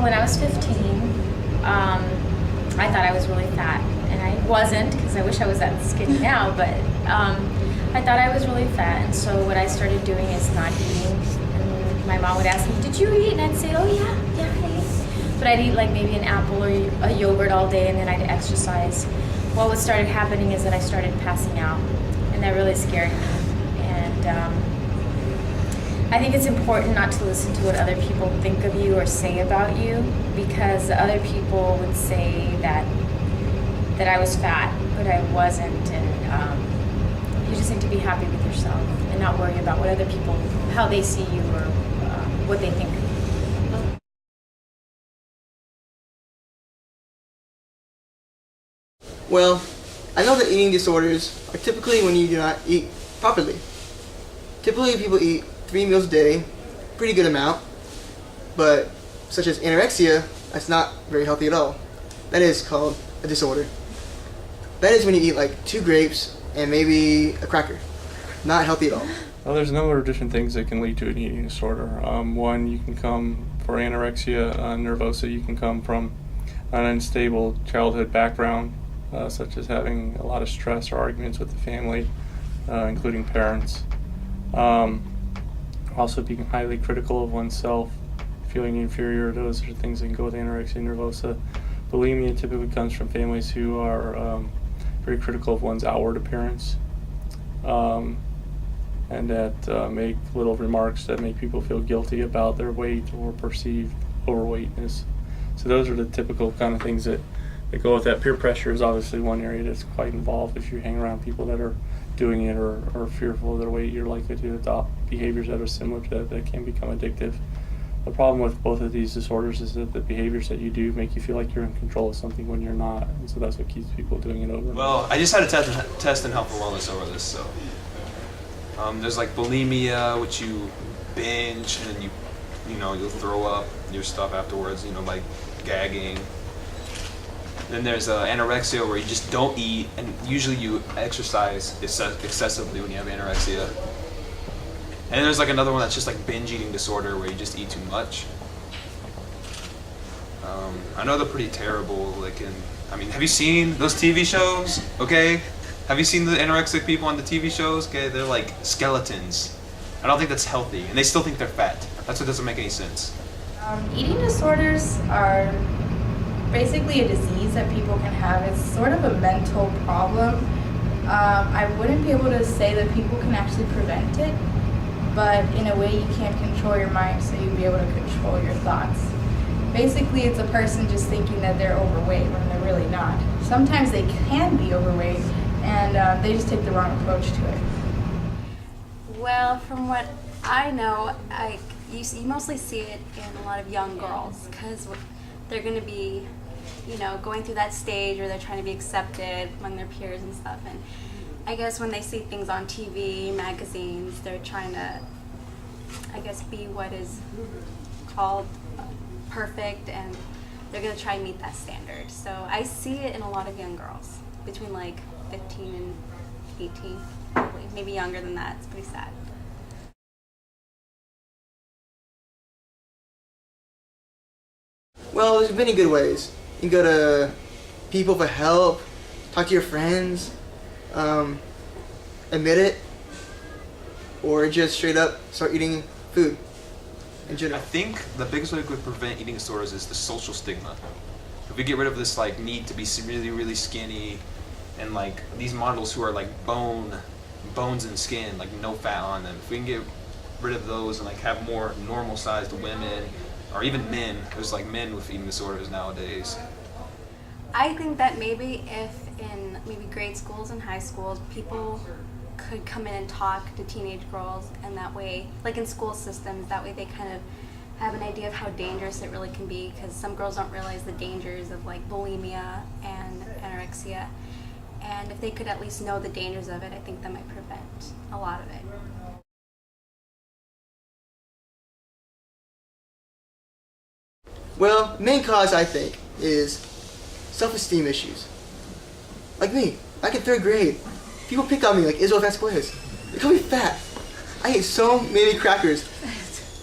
when I was 15, I thought I was really fat, and I wasn't, because I wish I was that skinny now, but I thought I was really fat, and so what I started doing is not eating. And my mom would ask me, did you eat? And I'd say, oh yeah, I ate. But I'd eat like maybe an apple or a yogurt all day, and then I'd exercise. Well, what started happening is that I started passing out, and that really scared me. And I think it's important not to listen to what other people think of you or say about you, because other people would say that I was fat, but I wasn't, and you just need to be happy with yourself and not worry about what other people, how they see you or what they think of you. Well, I know that eating disorders are typically when you do not eat properly. Typically people eat 3 meals a day, pretty good amount, but such as anorexia, that's not very healthy at all. That is called a disorder. That is when you eat like 2 grapes and maybe a cracker. Not healthy at all. Well, there's a number of different things that can lead to an eating disorder. One, you can come for anorexia nervosa, you can come from an unstable childhood background, such as having a lot of stress or arguments with the family, including parents. Also being highly critical of oneself, feeling inferior. Those are things that can go with anorexia nervosa. Bulimia typically comes from families who are very critical of one's outward appearance, and that make little remarks that make people feel guilty about their weight or perceived overweightness. So those are the typical kind of things that go with that. Peer pressure is obviously one area that's quite involved. If you hang around people that are doing it or fearful of their weight, you're likely to adopt behaviors that are similar to that can become addictive. The problem with both of these disorders is that the behaviors that you do make you feel like you're in control of something when you're not, and so that's what keeps people doing it over. Well, I just had a test in Health and Wellness over this, so there's like bulimia, which you binge and then you'll throw up your stuff afterwards, by gagging. Then there's anorexia, where you just don't eat, and usually you exercise excessively when you have anorexia. And then there's like another one that's just like binge eating disorder, where you just eat too much. I know they're pretty terrible. Have you seen those TV shows? Okay, have you seen the anorexic people on the TV shows? Okay, they're like skeletons. I don't think that's healthy, and they still think they're fat. That's what doesn't make any sense. Eating disorders are basically a disease that people can have. It's sort of a mental problem. I wouldn't be able to say that people can actually prevent it, but in a way you can't control your mind, so you'll be able to control your thoughts. Basically, it's a person just thinking that they're overweight when they're really not. Sometimes they can be overweight, and they just take the wrong approach to it. Well, from what I know, you mostly see it in a lot of young girls, because they're going to be going through that stage where they're trying to be accepted among their peers and stuff. And I guess when they see things on TV, magazines, they're trying to, be what is called perfect, and they're going to try and meet that standard. So I see it in a lot of young girls, between like 15 and 18, probably. Maybe younger than that. It's pretty sad. Well, there's many good ways. You can go to people for help, talk to your friends, admit it, or just straight up start eating food in general. I think the biggest way we could prevent eating disorders is the social stigma. If we get rid of this need to be really, really skinny, and these models who are bones and skin, no fat on them, if we can get rid of those and have more normal sized women, or even men, there's men with eating disorders nowadays. I think that maybe if in grade schools and high schools, people could come in and talk to teenage girls, and that way, in school systems, that way they kind of have an idea of how dangerous it really can be, because some girls don't realize the dangers of bulimia and anorexia. And if they could at least know the dangers of it, I think that might prevent a lot of it. Well, the main cause, I think, is self-esteem issues. Like me, in 3rd grade, people pick on me like Israel Vasquez. They call me fat. I ate so many crackers.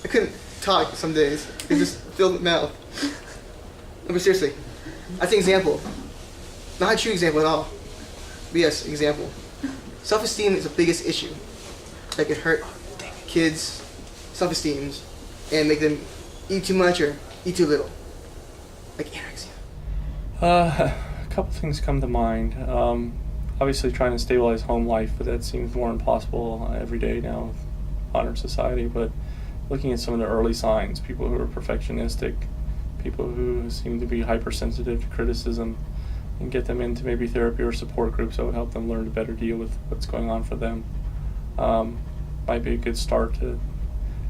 I couldn't talk some days. It just filled my mouth. but seriously, that's an example. Not a true example at all. But yes, example. Self-esteem is the biggest issue that can hurt kids' self-esteems and make them eat too much or eat too little. Like anorexia. A couple things come to mind. Obviously trying to stabilize home life, but that seems more impossible every day now with modern society. But looking at some of the early signs, people who are perfectionistic, people who seem to be hypersensitive to criticism, and get them into maybe therapy or support groups that would help them learn to better deal with what's going on for them. Might be a good start to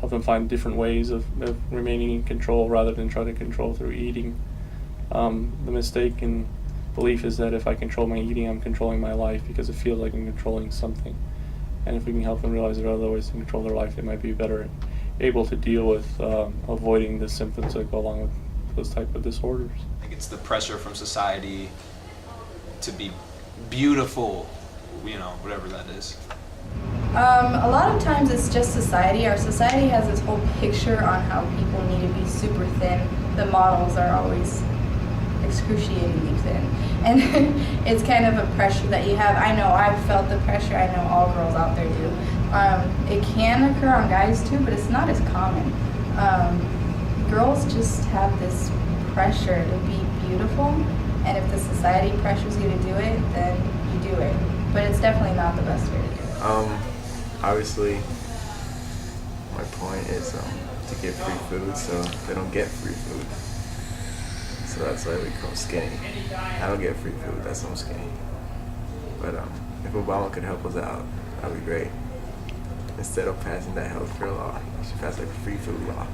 help them find different ways of remaining in control rather than trying to control through eating. The mistaken belief is that if I control my eating, I'm controlling my life because it feels like I'm controlling something. And if we can help them realize there are other ways to control their life, they might be better able to deal with avoiding the symptoms that go along with those type of disorders. I think it's the pressure from society to be beautiful, you know, whatever that is. A lot of times it's just society. Our society has this whole picture on how people need to be super thin. The models are always excruciatingly thin. And it's kind of a pressure that you have. I know I've felt the pressure. I know all girls out there do. It can occur on guys too, but it's not as common. Girls just have this pressure to be beautiful, and if the society pressures you to do it, then you do it. But it's definitely not the best way to do it. Obviously, my point is to get free food, so they don't get free food. So that's why we call skinny. I don't get free food, that's why I'm skinny. But if Obama could help us out, that'd be great. Instead of passing that healthcare law, he should pass like a free food law.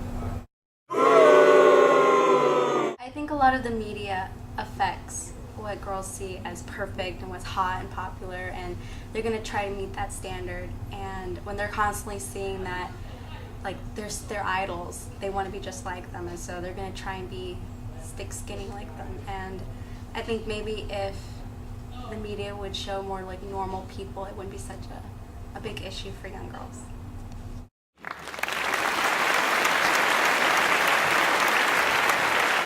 I think a lot of the media affects what girls see as perfect and what's hot and popular, and they're going to try to meet that standard. And when they're constantly seeing that, like, their idols, they want to be just like them, and so they're going to try and stick skinny like them. And I think maybe if the media would show more like normal people, it wouldn't be such a big issue for young girls.